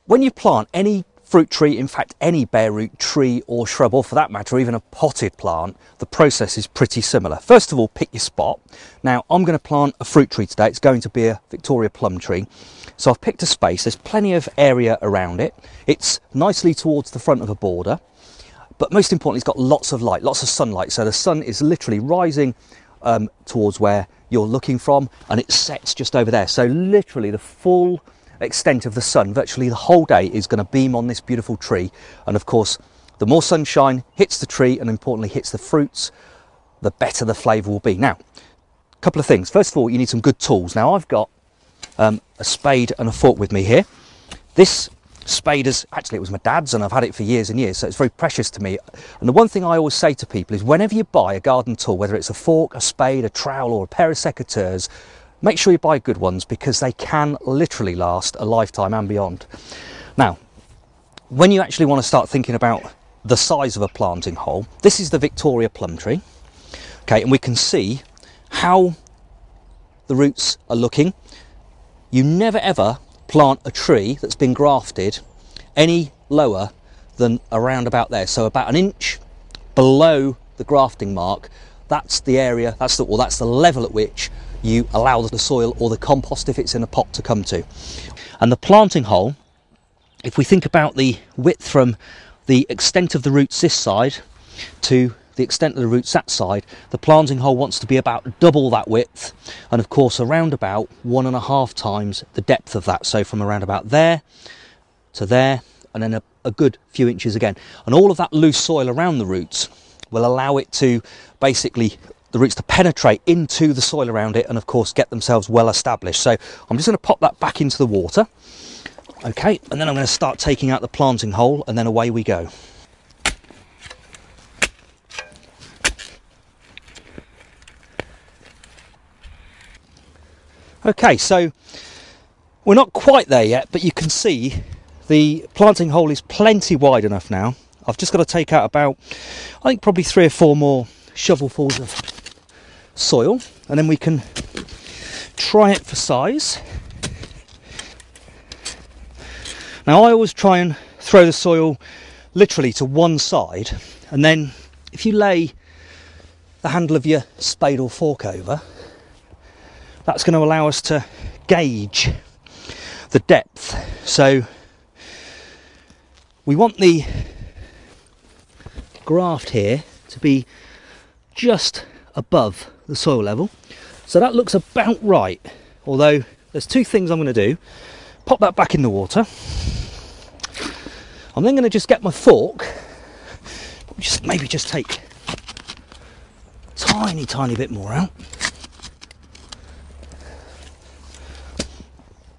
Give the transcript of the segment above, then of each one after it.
when you plant any fruit tree, in fact any bare root tree or shrub, or for that matter even a potted plant, the process is pretty similar. First of all, pick your spot. Now I'm going to plant a fruit tree today. It's going to be a Victoria plum tree. So I've picked a space, there's plenty of area around it. It's nicely towards the front of a border, but most importantly it's got lots of light, lots of sunlight. So the sun is literally rising towards where you're looking from, and it sets just over there. So literally the full extent of the sun, virtually the whole day, is going to beam on this beautiful tree. And of course the more sunshine hits the tree, and importantly hits the fruits, the better the flavour will be. Now, a couple of things. First of all, you need some good tools. Now I've got a spade and a fork with me here. This spade is actually, it was my dad's, and I've had it for years and years, so it's very precious to me. And the one thing I always say to people is, whenever you buy a garden tool, whether it's a fork, a spade, a trowel or a pair of secateurs, make sure you buy good ones, because they can literally last a lifetime and beyond. Now, when you actually want to start thinking about the size of a planting hole, this is the Victoria plum tree. Okay, and we can see how the roots are looking. You never ever plant a tree that's been grafted any lower than around about there. So about an inch below the grafting mark, that's the area, that's the level at which you allow the soil or the compost, if it's in a pot, to come to. And the planting hole, if we think about the width from the extent of the roots this side to the extent of the roots that side, the planting hole wants to be about double that width, and of course around about 1.5 times the depth of that. So from around about there to there, and then a good few inches again. And all of that loose soil around the roots will allow it to basically, the roots to penetrate into the soil around it, and of course get themselves well established. So I'm just going to pop that back into the water. Okay, and then I'm going to start taking out the planting hole, and then away we go. Okay, so we're not quite there yet, but you can see the planting hole is plenty wide enough now. I've just got to take out about, I think probably 3 or 4 more shovelfuls of soil, and then we can try it for size. Now I always try and throw the soil literally to one side, and then if you lay the handle of your spade or fork over, that's going to allow us to gauge the depth. So we want the graft here to be just above the soil level. So that looks about right, although there's 2 things I'm going to do. Pop that back in the water. I'm then going to just get my fork, maybe just take a tiny bit more out.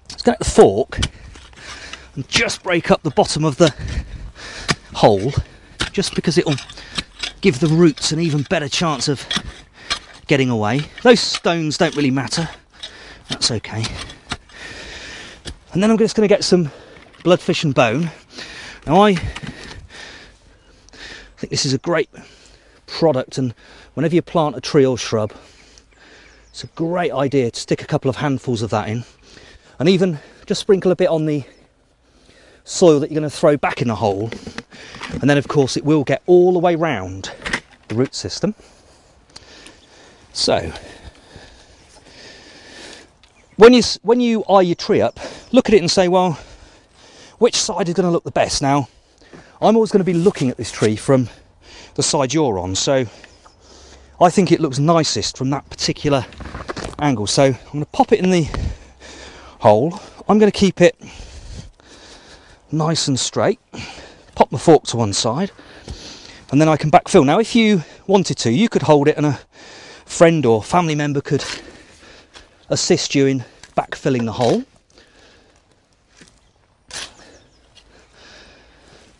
Let's get the fork and just break up the bottom of the hole, just because it'll give the roots an even better chance of getting away. Those stones don't really matter, that's okay. And then I'm just going to get some bloodfish and bone. Now I think this is a great product, and whenever you plant a tree or shrub, it's a great idea to stick a couple of handfuls of that in, and even just sprinkle a bit on the soil that you're going to throw back in the hole, and then of course it will get all the way round the root system. So when you eye your tree up, look at it and say, well, which side is going to look the best? Now I'm always going to be looking at this tree from the side you're on, so I think it looks nicest from that particular angle. So I'm going to pop it in the hole. I'm going to keep it nice and straight, pop my fork to one side, and then I can backfill. Now if you wanted to, you could hold it and a friend or family member could assist you in backfilling the hole.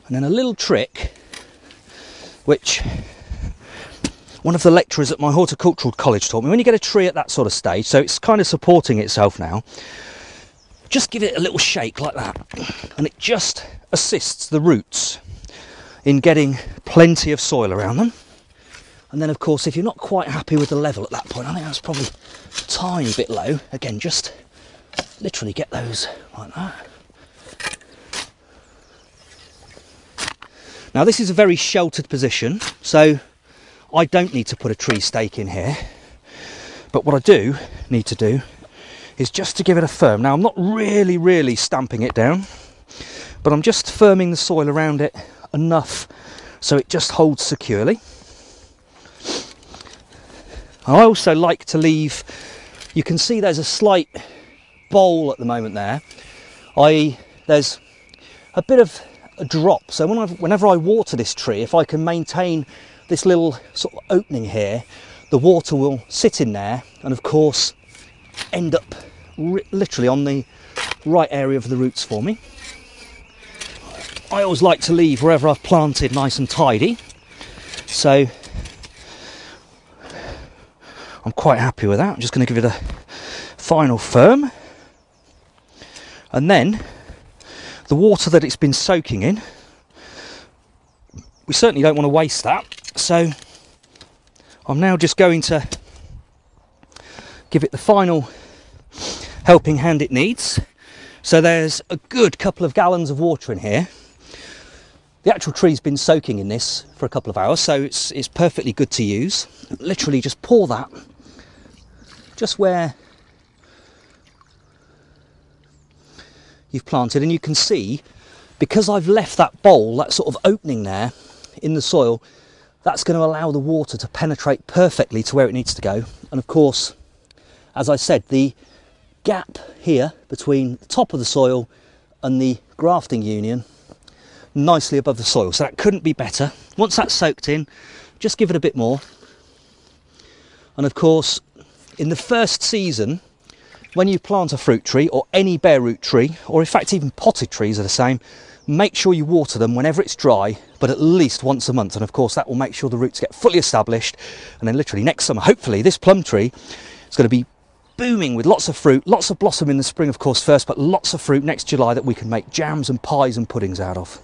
And then a little trick, which one of the lecturers at my horticultural college taught me, when you get a tree at that sort of stage, so it's kind of supporting itself now, just give it a little shake like that, and it just assists the roots in getting plenty of soil around them. And then of course, if you're not quite happy with the level at that point, I think that's probably a tiny bit low, again just literally get those like that. Now this is a very sheltered position, so I don't need to put a tree stake in here. But what I do need to do is just to give it a firm. Now I'm not really stamping it down, but I'm just firming the soil around it enough so it just holds securely. I also like to leave, you can see there's a slight bowl at the moment there. There's a bit of a drop, so whenever I water this tree, if I can maintain this little sort of opening here, the water will sit in there and of course end up literally on the right area of the roots for me. I always like to leave wherever I've planted nice and tidy, so I'm quite happy with that. I'm just going to give it a final firm, and then the water that it's been soaking in, we certainly don't want to waste that, so I'm now just going to give it the final helping hand it needs. So there's a good couple of gallons of water in here. The actual tree's been soaking in this for a couple of hours, so it's perfectly good to use. Literally just pour that just where you've planted, and you can see, because I've left that bowl, that sort of opening there in the soil, that's going to allow the water to penetrate perfectly to where it needs to go. And of course, as I said, the gap here between the top of the soil and the grafting union, nicely above the soil, so that couldn't be better. Once that's soaked in, just give it a bit more. And of course, in the first season, when you plant a fruit tree or any bare root tree, or in fact even potted trees are the same, make sure you water them whenever it's dry, but at least once a month. And of course that will make sure the roots get fully established, and then literally next summer, hopefully this plum tree is going to be booming with lots of fruit, lots of blossom in the spring of course first, but lots of fruit next July that we can make jams and pies and puddings out of.